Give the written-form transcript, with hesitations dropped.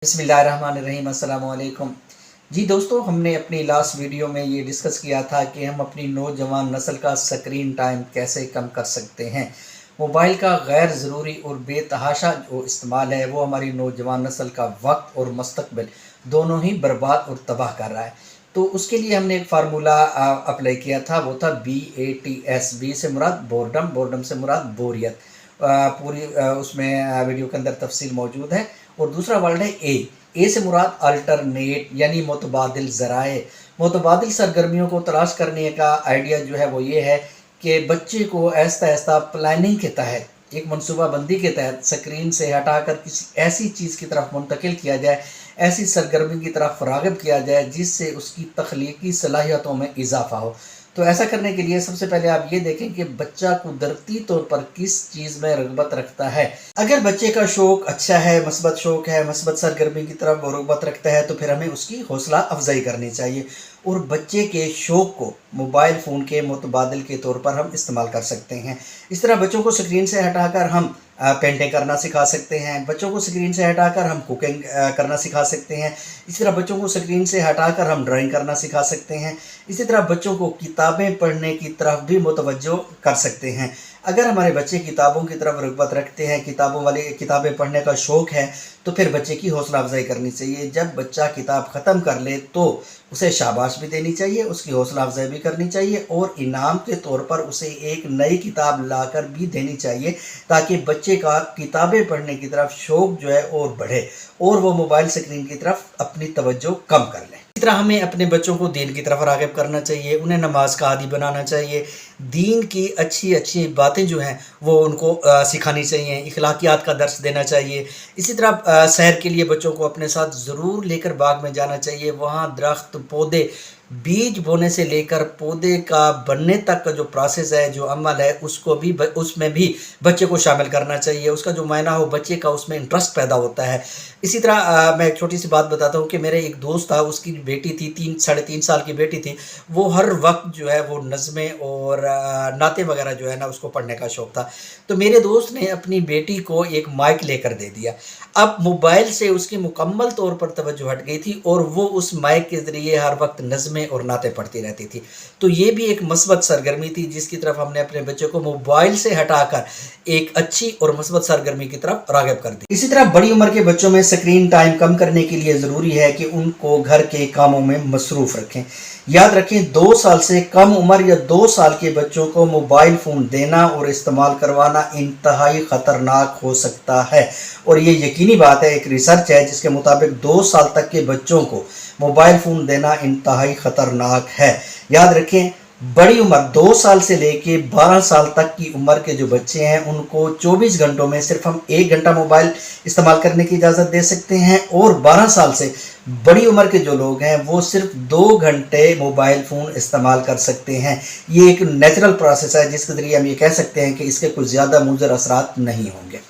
बिस्मिल्लाहिर्रहमानिर्रहीम अस्सलाम वालेकुम। जी दोस्तों, हमने अपनी लास्ट वीडियो में ये डिस्कस किया था कि हम अपनी नौजवान नस्ल का स्क्रीन टाइम कैसे कम कर सकते हैं। मोबाइल का गैर ज़रूरी और बेतहाशा जो इस्तेमाल है वो हमारी नौजवान नस्ल का वक्त और मुस्तकबिल दोनों ही बर्बाद और तबाह कर रहा है। तो उसके लिए हमने एक फार्मूला अप्लाई किया था, वो था BATS। बी से मुराद बोर्डम, बोर्डम से मुराद बोरियत। पूरी उसमें वीडियो के अंदर तफसील मौजूद है। और दूसरा वर्ड है ए से मुराद अल्टरनेट यानी मुतबादिल ज़राए। मुतबादिल सरगर्मियों को तलाश करने का आइडिया जो है वो ये है कि बच्चे को आहिस्ता आहिस्ता प्लानिंग के तहत, एक मनसूबा बंदी के तहत स्क्रीन से हटाकर किसी ऐसी चीज़ की तरफ मुंतकिल किया जाए, ऐसी सरगर्मी की तरफ राग़िब किया जाए जिससे उसकी तख्लीकी सलाहियतों में इजाफ़ा हो। तो ऐसा करने के लिए सबसे पहले आप ये देखें कि बच्चा कुदरती तौर पर किस चीज़ में रग़बत रखता है। अगर बच्चे का शौक़ अच्छा है, मस्बत शौक़ है, मस्बत सरगर्मी की तरफ वो रग़बत रखता है, तो फिर हमें उसकी हौसला अफजाई करनी चाहिए और बच्चे के शौक़ को मोबाइल फ़ोन के मुतबादिल के तौर पर हम इस्तेमाल कर सकते हैं। इस तरह बच्चों को स्क्रीन से हटाकर हम पेंटिंग करना सिखा सकते हैं, बच्चों को स्क्रीन से हटाकर हम कुकिंग करना सिखा सकते हैं। इसी तरह बच्चों को स्क्रीन से हटाकर हम ड्राइंग करना सिखा सकते हैं। इसी तरह बच्चों को किताबें पढ़ने की तरफ भी मुतवज्जो कर सकते हैं। अगर हमारे बच्चे किताबों की तरफ रग़बत रखते हैं, किताबें पढ़ने का शौक़ है, तो फिर बच्चे की हौसला अफजाई करनी चाहिए। जब बच्चा किताब ख़त्म कर ले तो उसे शाबाश भी देनी चाहिए, उसकी हौसला अफजाई भी करनी चाहिए और इनाम के तौर पर उसे एक नई किताब लाकर भी देनी चाहिए, ताकि बच्चे का किताबें पढ़ने की तरफ शौक़ जो है और बढ़े और वो मोबाइल स्क्रीन की तरफ अपनी तवज्जो कम कर लें। इस तरह हमें अपने बच्चों को दीन की तरफ राग़िब करना चाहिए, उन्हें नमाज का आदी बनाना चाहिए, दीन की अच्छी अच्छी बातें जो हैं वो उनको सिखानी चाहिए, इखलाकियात का दर्स देना चाहिए। इसी तरह सैर के लिए बच्चों को अपने साथ ज़रूर लेकर बाग में जाना चाहिए। वहाँ दरख्त, पौधे, बीज बोने से लेकर पौधे का बनने तक का जो प्रोसेस है, जो अमल है, उसको भी उसमें भी बच्चे को शामिल करना चाहिए। उसका जो मायना हो, बच्चे का उसमें इंटरेस्ट पैदा होता है। इसी तरह मैं एक छोटी सी बात बताता हूँ कि मेरे एक दोस्त था, उसकी बेटी थी, 3 साढ़े 3 साल की बेटी थी। वो हर वक्त जो है वो नज़में और नाते वगैरह जो है ना उसको पढ़ने का शौक़ था। तो मेरे दोस्त ने अपनी बेटी को एक माइक लेकर दे दिया। अब मोबाइल से उसकी मुकम्मल तौर पर तवज्जो हट गई थी और वो उस माइक के ज़रिए हर वक्त नज़में और नाते पढ़ती रहती थी। तो ये भी एक मस्बत सरगर्मी थी जिसकी तरफ हमने अपने बच्चे को मोबाइल से हटाकर एक अच्छी और मस्बत सरगर्मी की तरफ राग़िब कर दी। इसी तरह बड़ी उम्र के बच्चों में स्क्रीन टाइम कम करने के लिए ज़रूरी है कि उनको घर के कामों में मसरूफ़ रखें। याद रखें, 2 साल से कम उम्र या 2 साल के बच्चों को मोबाइल फ़ोन देना और इस्तेमाल करवाना इंतहाई ख़तरनाक हो सकता है और ये यकीनी बात है। एक रिसर्च है जिसके मुताबिक 2 साल तक के बच्चों को मोबाइल फ़ोन देना इंतहाई ख़तरनाक है। याद रखें, बड़ी उम्र 2 साल से लेके 12 साल तक की उम्र के जो बच्चे हैं उनको 24 घंटों में सिर्फ हम 1 घंटा मोबाइल इस्तेमाल करने की इजाज़त दे सकते हैं और 12 साल से बड़ी उम्र के जो लोग हैं वो सिर्फ 2 घंटे मोबाइल फ़ोन इस्तेमाल कर सकते हैं। ये एक नेचुरल प्रोसेस है जिसके ज़रिए हम ये कह सकते हैं कि इसके कुछ ज़्यादा मुज़र असरात नहीं होंगे।